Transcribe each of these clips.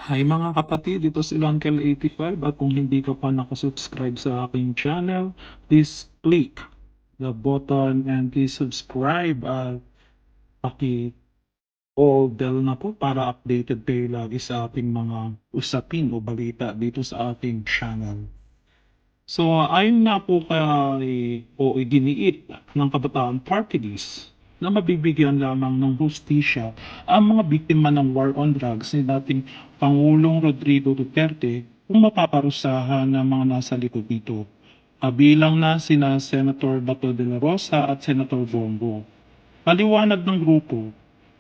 Hi mga kapatid, ito si Uncle 85 at kung hindi ka pa nakasubscribe sa aking channel, please click the button and please subscribe at paki-all bell na po para updated kayo lagi sa ating mga usapin o balita dito sa ating channel. So ayon na po iginiit ng Kabataan Party List na mabibigyan lamang ng hustisya ang mga biktima ng war on drugs ni dating Pangulong Rodrigo Duterte kung mapaparusahan ng mga nasa likod nito. Kabilang na sina Senator Bato de la Rosa at Senator Bongo. Paliwanag ng grupo,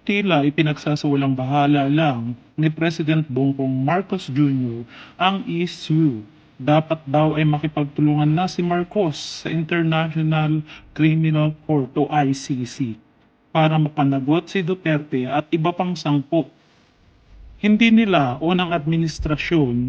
tila ipinagsasawalang bahala lang ni President Bongbong Marcos Jr. ang issue. Dapat daw ay makipagtulungan na si Marcos sa International Criminal Court o ICC para mapanagot si Duterte at iba pang sangkot. Hindi nila o ng administrasyon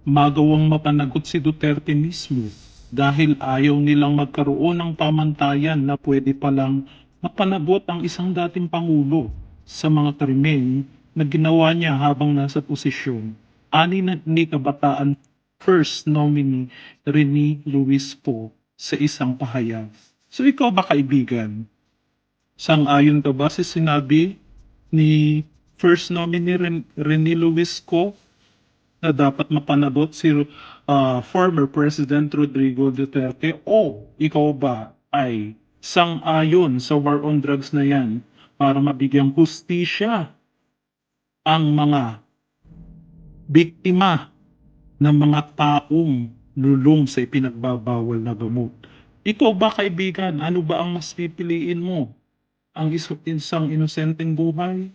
magawang mapanagot si Duterte mismo dahil ayaw nilang magkaroon ng pamantayan na pwede palang mapanagot ang isang dating Pangulo sa mga krimen na ginawa niya habang nasa posisyon. Ani na ni Kabataan First nominee Rene Luis po sa isang pahayag. So ikaw ba kaibigan? Sang-ayon ka ba sa sinabi ni First nominee Rene Luis ko na dapat mapanagot si former President Rodrigo Duterte o ikaw ba ay sang-ayon sa war on drugs na yan para mabigyang hustisya ang mga biktima ng mga taong lulong sa ipinagbabawal na gamot. Ikaw ba kaibigan, ano ba ang mas pipiliin mo? Ang isang inosenteng buhay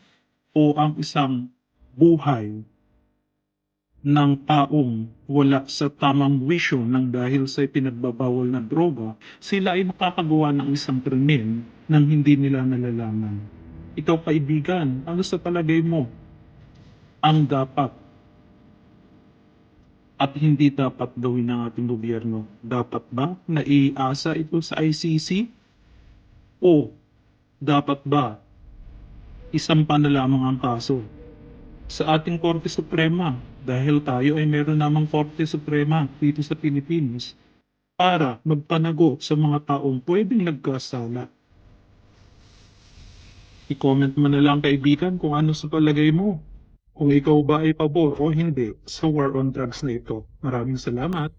o ang isang buhay ng taong wala sa tamang wisyo ng dahil sa ipinagbabawal na droga, sila ay nakakagawa ng isang krimen nang hindi nila nalalaman. Ikaw kaibigan, ano sa palagay mo ang dapat at hindi dapat gawin ng ating gobyerno? Dapat ba na iasa ito sa ICC? O dapat ba isampa na lamang ang kaso sa ating Korte Suprema dahil tayo ay meron namang Korte Suprema dito sa Pilipinas para magpanago sa mga taong pwedeng nagkasala? I-comment mo na lang kaibigan kung ano sa palagay mo. Kung ikaw ba ay pabor o hindi sa war on drugs na ito. Maraming salamat.